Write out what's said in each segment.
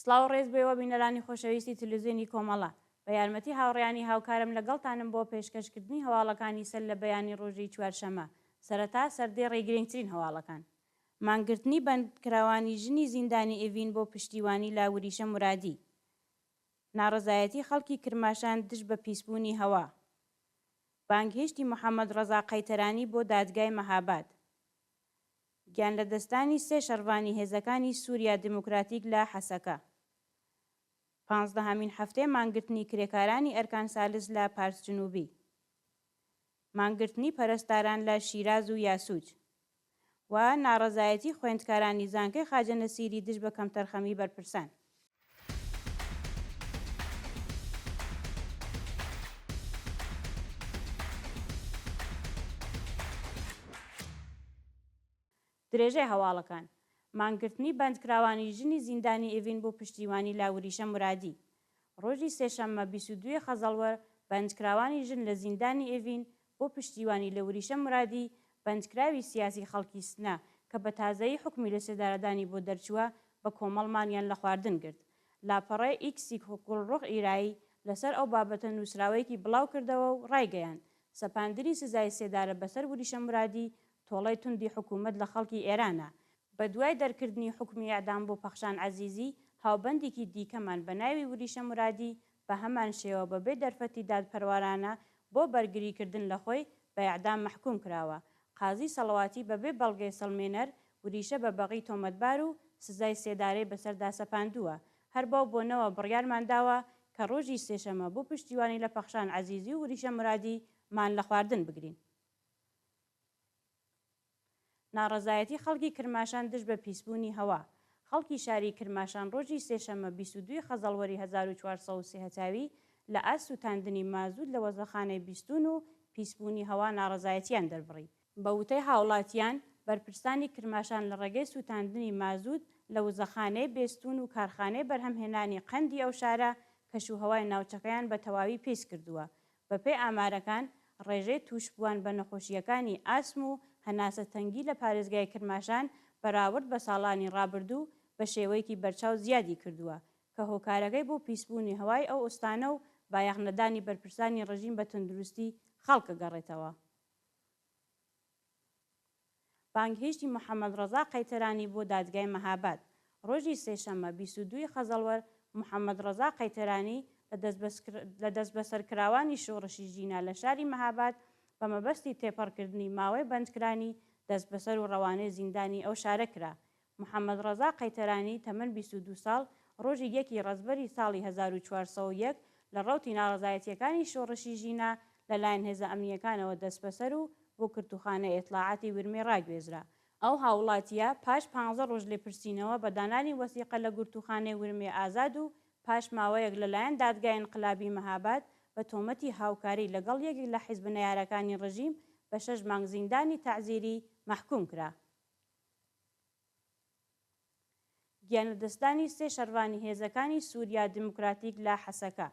سڵاو ڕێز بێەوە بینەرانی خۆشەویستی تلویزیۆنی کۆمەڵە بە یارمەتی هاوڕێیانی هاوکارم لەگەڵتانم بۆ پێشکەشکردنی هەواڵەکانی سەر لە بەیانی ڕۆژی چوارشەمە سەرەتا سەردەی ڕێگرنگترین هەواڵەکان مانگرتنی بەندکراوانی ژنی زیندانی ئێڤین بۆ پشتیوانی لا وریشە مرادی ناڕەزایەتی خەڵکی کرماشان دژ بە پیسبوونی هەوا بانگهێشتی محەممەد ڕەزا قەیتەرانی بۆ دادگای مەهاباد گیان لە دەستانی سێ شەڕوانی هێزەکانی سووریا دموکراتیک لە حەسەکە 15مین هەفتەی مانگرتنی کرێکارانی ئەرکان سالس لە پارس جنوبی مانگرتنی پەرستاران لە شیراز و یاسوج و ناڕەزایەتی خوێندکارانی زانکۆی خاجە نەسیری دژ بە کەمتەرخەمی بەرپرسان درێژەی هەواڵەکان مانگرتنی بەندکراوانی ژنی زیندانی ئێڤین بۆ پشتیوانی لا وریشە مرادی ڕۆژی سێشەممە 22 خەزەڵوەر بەندکراوانی ژن لە زیندانی ئێڤین بۆ پشتیوانی لە وریشە مرادی بەندکراوی سیاسی خەڵکی سنە کە بە تازایی حکمی لە سێدارەدانی بۆ دەرچووە بە کۆمەڵمانیان لە خواردن گرت لاپەڕەی ئیکسی گوڵڕوخ ئیرایی لەسەر ئەو بابەتە نووسراوەیەکی بڵاو کردەوە و ڕایگەیاند سەپاندنی سزای سێدارە بەسەر وریشە مرادی تۆڵەی توندی حکوومەت لە خەڵکی ئێرانە بە دوای دەرکردنی حکمی ئەعدام بۆ پەخشان عەزیزی هاوبەندێکی دیکەمان بە ناوی وریشە مرادی بە هەمان شێوە بەبێ دەرفەتی دادپەروەرانە بۆ بەرگریکردن لە خۆی بە ئیعدام مەحکوم کراوە قازی سەڵەواتی بەبێ بەڵگەی سەڵمێنەر وریشە بە بەغی تۆمەتبار و سزای سێدارەی بەسەردا سەپاندووە هەر بەو بۆنەوە بڕیارمانداوە کە ڕۆژی سێشەمە بۆ پشتیوانی لە پەخشان عەزیزی و وریشە مرادی مان لە خواردن بگرین ناڕەزایەتی خەڵکی کرماشان دژ بە پیسبوونی هەوا خەڵکی شاری کرماشان ڕۆژی سێشەمە 22 خەزەڵوەری 1430 لە ئاست سوتاندنی مازوود لە وەزەخانەی بیستون و پیسبوونی هەوا ناڕەزایەتیان دەربڕی بە وتەی هاوڵاتیان بەرپرسانی کرماشان لە ڕێگەی سوتاندنی مازوود لە وزەخانەی بێستون و کارخانەی بەرهەمهێنانی قەندی ئەو شارە کەشوهەوای ناوچەکەیان بە تەواوی پێیس کردووە بەپێی ئامارەکان ڕێژەی تووشبووان بە نەخۆشیەکانی ئاسم و هەناسە تەنگی لە پارێزگای کرماشان بەراورد بە ساڵانی ڕابردوو بە شێوەیەکی بەرچاو زیادی کردووە کە هۆکارەکەی بۆ پیسبوونی هەوای ئەو ئوستانە و بایەخنەدانی بەرپرسانی ڕژیم بە تەندروستی خەڵکە گەڕێتەوە بانگهێشتی محەممەد ڕەزا قەیتەرانی بۆ دادگای مەهاباد ڕۆژی سێشەممە 22 خەزەڵوەر محەممەد ڕەزا قەیتەرانی لە دەستبەسەرکراوانی شۆڕشی ژینا لە شاری مەهاباد بە مەبەستی تێپەڕکردنی ماوەی بەندکرانی دەست بەسەر و ڕەوانەی زیندانی ئەو شارە کرا محەممەد ڕەزا قەیتەرانی تەمەن 22 ساڵ ڕۆژی 1 ڕەزبەری ساڵی 1401 لە ڕەوتی ناڕەزایەتیەکانی شۆڕشی ژینا لەلایەن هێزە ئەمنیەکانەوە دەست بەسەر و بۆ کردوخانە ئێتلاعاتی ورمێ ڕاگوێزرا ئەو هاوڵاتیە پاش 15 ڕۆژ لێپرسینەوە بە دانانی وەسیقە لە گورتوخانەی ورمێ ئازاد و پاش ماوەیەک لەلایەن دادگای ئینقلابی مەهاباد بە تۆمەتی هاوکاری لەگەڵ یەکێک لە حیزب نەیارەکانی ڕژیم بە 6 مانگ زیندانی تەعزیری مەحکوم کرا گیان لە دەستانی سێ شەڕوانی هێزەکانی سووریا دموکراتیک لە حەسەکە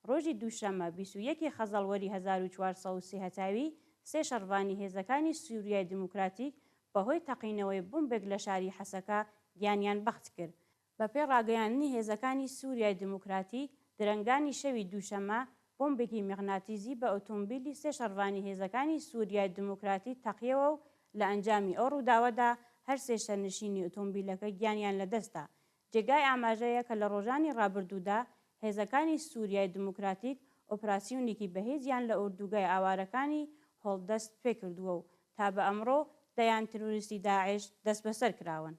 ڕۆژی دووشەممە 21 خەزەڵوەری 1430 سێ شەڕوانی هێزەکانی سووریای دموکراتیک بەهۆی تەقینەوەی بۆمبێک لە شاری حەسەکە گیانیان بەخت کرد بەپێی ڕاگەیاندنی هێزەکانی سووریای دموکراتیک درەنگانی شەوی دووشەممە بۆمبێکی میغناتیزی بە ئۆتۆمبیلی سێ شەڕوانی هێزەکانی سووریای دموکراتی تەقیەوە و لە ئەنجامی ئەو ڕووداوەدا هەر سێ شەرنشینی ئۆتۆمبیلەکە گیانیان لەدەستا جێگای ئاماژەیە کە لە ڕۆژانی ڕابردوودا هێزەکانی سووریای دموکراتیک ئۆپراسیۆنێکی بەهێزیان لە ئوردوگای ئاوارەکانی هۆڵدەست پێ کردووە و تا بە ئەمڕۆ دەیان تروریستی داعش دەست بەسەر کراون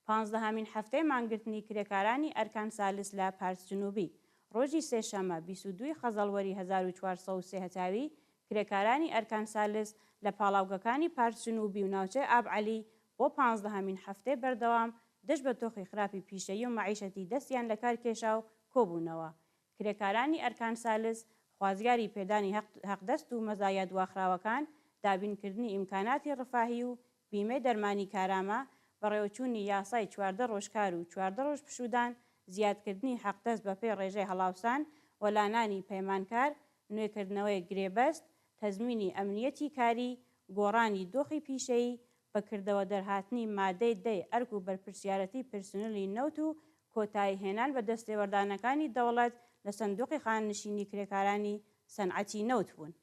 15مین هەفتەی مانگرتنی کرێکارانی ئەرکان سالس لە پارس جنوبی ڕۆژی سێشەممە 22 خەزەڵوەری 1430 کرێکارانی ئەرکان سالس لە پاڵاوگەکانی پارس جنوبی و ناوچەی ئابعەلی بۆ 15مین هەفتەی بەردەوام دژ بە تۆخی خراپی پیشەیی و مەعیشەتی دەستیان لە کار کێشا و کۆبوونەوە کرێکارانی ئەرکان سالس خوازگاری پێدانی حەقدەست و مەزایە دواخراوەکان دابینکردنی ئیمکاناتی ڕفاهی و بیمەی دەرمانی کارامە بەڕێوەچوونی یاسای 14 ڕۆژکار و 14 ڕۆژ پشودان زیادکردنی حەقدەست بەپێی ڕێژەی هەڵاوسان وەلانانی پەیمانکار نوێکردنەوەی گرێبەست تەزمینی ئەمنیەتی کاری گۆڕانی دۆخی پیشەیی بەکردەوە دەرهاتنی مادەی دەی ئەرک و بەرپرسیارەتی پرسنلی نەوت و کۆتایی هێنان بە دەستێوەردانەکانی دەوڵەت لە سندوقی خاننشینی کرێکارانی سەنعەتی نەوت بوون.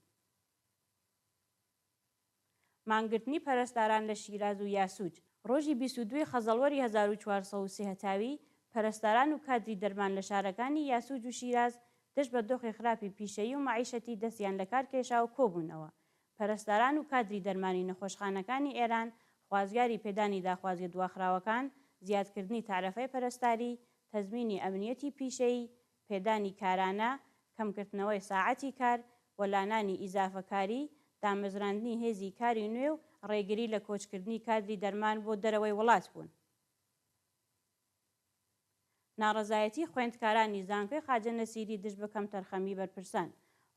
مانگرتنی پەرستاران لە شیراز و یاسووج. ڕۆژی 22 خەزەڵوەری 1430 هەتاوی پەرستاران و کادری دەرمان لە شارەکانی یاسووج و شیراز دەست بە دۆخی خراپی پیشەیی و معیشەتی دەستیان لە کار کێشا و کۆبوونەوە. پەرستاران و کادری دەرمانی نەخۆشخانەکانی ئێران خوازیاری پێدانی داخوازی دواخراوەکان، زیادکردنی تعرفەی پەرستاری، تەزمینی ئەمنیەتی پیشەیی، پێدانی کارانە، کەمکردنەوەی ساعەتی کار، وەلانانی ئیزافەکاری، دامەزراندنی هێزی کاری نوێ و ڕێگری لە کۆچکردنی کادری دەرمان بۆ دەرەوەی وڵات بوون. ناڕەزایەتی خوێندکارانی زانکۆی خواجە نەسیری دژ بە کەم تەرخەمی بەرپرسان.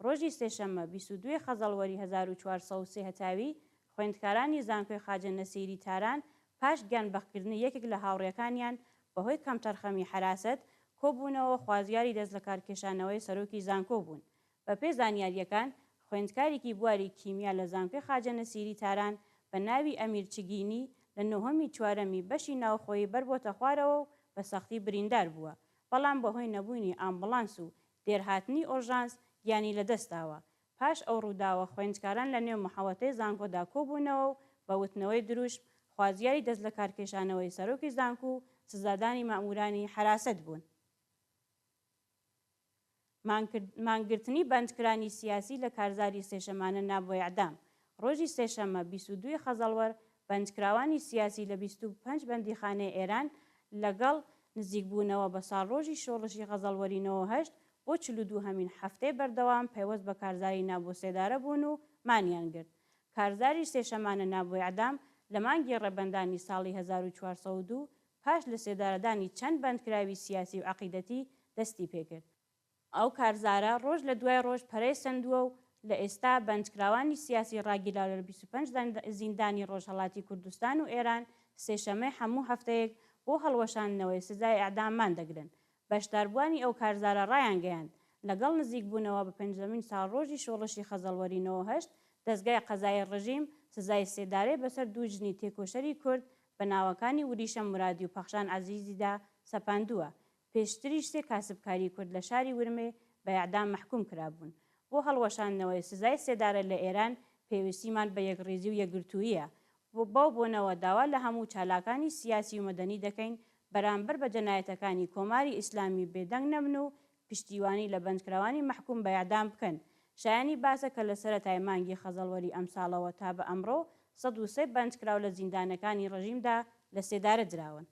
ڕۆژی سێشەممە 22 خەزەڵوەری 1430 هەتاوی خوێندکارانی زانکۆی خواجە نەسیری تاران پاش گیانبەخکردنی یەکێک لە هاوڕێکانیان بەهۆی کەم تەرخەمی حراست کۆبوونەوە خوازیاری دەست لە کارکێشانەوەی سەرۆکی زانکۆ بوون. بە پێی زانیاریەکان خوێندکارێکی بواری کیمیا لە زانکۆی خواجە نەسیری تاران بە ناوی ئەمیر چگینی لە 9 چوارەمی بەشی ناوخۆیی بەربۆتە خوارەوە و بە سەختی بریندار بووە، بەڵام بەهۆی نەبوونی ئامبڵانس و دێرهاتنی ئۆژانس گیانی لەدەستاوە. پاش ئەو ڕووداوە خوێندکاران لە نێو مەحەوەتەی زانکۆدا کۆبوونەوە و بە وتنەوەی دروشم خوازیاری دەست لە کارکێشانەوەی سەرۆکی زانکۆ و سزادانی مامورانی حراست بوون. مانگرتنی بەندکرانی سیاسی لە کارزاری سێشەمانە نابۆ ئیعدام. ڕۆژی سێشەممە 22 خەزەڵوەر بەندکراوانی سیاسی لە 25 بەندیخانەی ئێران لەگەڵ نزیکبوونەوە بە ساڵڕۆژی شۆڕشی خەزەڵوەرینەوە هەشت بۆ 42هەمین هەفتەی بەردەوام پەیوەست بە کارزاری نابۆ سێدارە بوون و مانیان گرت. کارزاری سێشەمانە نابۆ ئیعدام لە مانگی ڕێبەندانی ساڵی 1402 پاش لە سێدارەدانی چەند بەندکراوی سیاسی و عەقیدەتی دەستی پێکرد. ئەو کارزارە ڕۆژ لە دوای ڕۆژ پەرەی سندووە و لە ئێستا بەندکراوانی سیاسی ڕاگیراو لە 25 زیندانی ڕۆژهەڵاتی کوردستان و ئێران سێشەمەی هەموو هەفتەیەک بۆ هەڵوەشاندنەوەی سزای ئیعداممان دەگرن. بەشداربووانی ئەو کارزارە ڕایان گەیاند لەگەڵ نزیکبوونەوە بە 5مین ساڵڕۆژی شۆڕشی خەزەڵوەرینەوە هەشت دەستگای قەزای ڕژیم سزای سێدارەی بەسەر دوو ژنی تێکۆشەری کورد بە ناوەکانی وریشە مورادی و پەخشان عەزیزیدا سەپاندووە. پێشتریش 3 کاسبکاری کورد لە شاری ورمێ بە ئیعدام مەحکوم کرابوون. بۆ هەڵوەشاندنەوەی سزای سێدارە لە ئێران پێویستیمان بە یەکڕێزی و یەکگرتوویە. باو بۆنەوە داوا لە هەموو چالاکانی سیاسی و مەدەنی دەکەین بەرامبەر بە جەنایەتەکانی کۆماری ئیسلامی بێدەنگ نەبن و پشتیوانی لە بەندکراوانی مەحکوم بە ئیعدام بکەن. شایانی باسە کە لە سەرەتای مانگی خەزەڵوەری ئەمساڵەوە تا بە ئەمڕۆ 103 بەندکراو لە زیندانەکانی ڕژیمدا لە سێدارە دراون.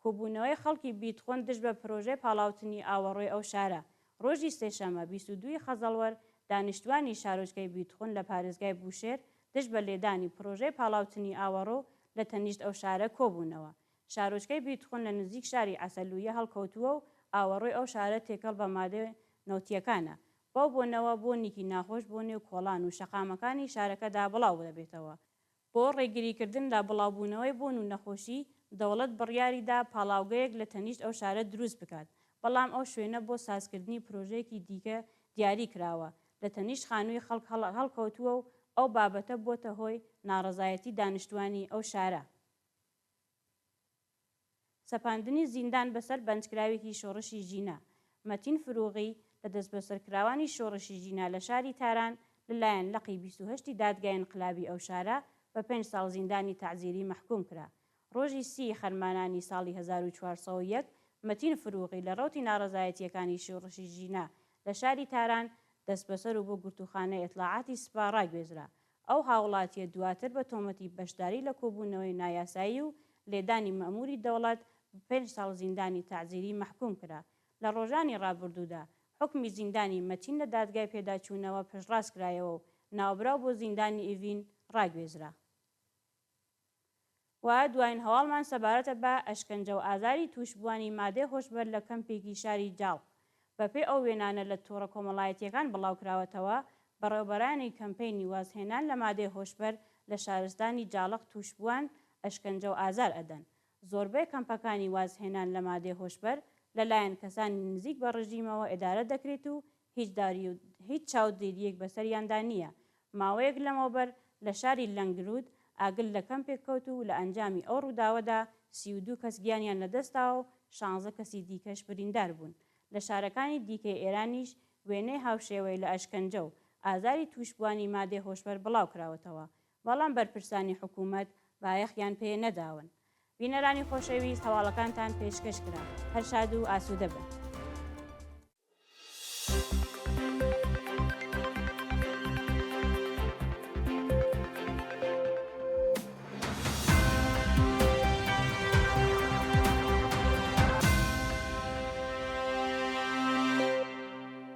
کۆبوونەوەی خەڵکی بیتخۆن دژ بە پرۆژەی پاڵاوتنی ئاوەڕۆی ئەو شارە. ڕۆژی سێشەممە 22 خەزەڵوەر دانیشتوانی شارۆچکەی بیتخۆن لە پارێزگای بوشێر دژ بە لێدانی پرۆژەی پاڵاوتنی ئاوەڕۆ لە تەنیشت ئەو شارە کۆبوونەوە. شارۆچکەی بیتخۆن لە نزیک شاری عەسەلویە هەڵکەوتووە و ئاوەڕۆی ئەو شارە تێکەڵ بە مادەی نەوتیەکانە. باو بۆنەوە بۆنێکی ناخۆش بۆ نێو کۆڵان و شەقامەکانی شارەکەدا بڵاو دەبێتەوە. بۆ ڕێگریکردن لە بڵاوبوونەوەی بۆن و نەخۆشی دەوڵەت بڕیاریدا پاڵاوگەیەک لە تەنیشت ئەو شارە دروست بکات، بەڵام ئەو شوێنە بۆ سازکردنی پرۆژەیەکی دیکە دیاری کراوە. لە تەنیشت خانووی خەڵک هەڵکەوتووە و ئەو بابەتە بۆتە هۆی ناڕەزایەتی دانیشتوانی ئەو شارە. سەپاندنی زیندان بەسەر بەندکراوێکی شۆڕشی ژینە. مەتین فروغی لە دەستبەسەرکراوانی شۆڕشی ژینە لە شاری تاران لەلایەن لەقی 28 دادگای انقلابی ئەو شارە بە 5 ساڵ زیندانی تەعزیری مەحکوم کرا. ڕۆژی 30 خەرمانانی ساڵی 1401 مەتین فروغی لە ڕەوتی ناڕەزایەتیەکانی شۆڕشی ژینە لە شاری تاران دەست بەسەر و بۆ گورتوخانەی ئیطلاعاتی سوپا ڕاگوێزرا. ئەو هاوڵاتیە دواتر بە تۆمەتی بەشداری لە کۆبوونەوەی نایاسایی و لێدانی مەموری دەوڵەت 5 ساڵ زیندانی تەعزیری مەحکوم کرا. لە ڕۆژانی ڕابردوودا حکمی زیندانی مەتین لە دادگای پێداچوونەوە پشتڕاست کرایەوە و ناوبراو بۆ زیندانی ئیڤین ڕاگوێزرا. وایە دوایین هەواڵمان سەبارەتە بە ئەشکەنجە و ئازاری تووشبووانی مادەی هۆشبەر لە کەمپێکی شاری جاڵ. بەپێی ئەو وێنانە لە تۆڕە کۆمەڵایەتیەکان بڵاوکراوەتەوە بەڕێوەبەرانی کەمپەینی وازهێنان لە مادەی هۆشبەر لە شارستانی جاڵق تووشبووان ئەشکەنجە و ئازار ئەدەن. زۆربەی کەمپەکانی وازهێنان لە مادەی هۆشبەر لەلایەن کەسانی نزیک بە ڕژیمەوە ئیدارە دەکرێت و هیچ چاودێریەک بەسەریاندا نییە. ماوەیەک لەمەوبەر لە شاری لەنگرود ئاگل لە کەمپێک کەوت و لە ئەنجامی ئەو ڕووداوەدا 32 کەس گیانیان لەدەستاوە و 16 کەسی دیکەش بریندار بوون. لە شارەکانی دیکەی ئێرانیش وێنەی هاوشێوەی لە ئەشکەنجە و ئازاری توشبوانی مادەی هۆشبەر بڵاو کراوەتەوە، بەڵام بەرپرسانی حکوومەت بایەخیان پێ نەداون. بینەرانی خۆشەویست، هەواڵەکانتان پێشکەش کرا. هەر شاد و ئاسوودە بن.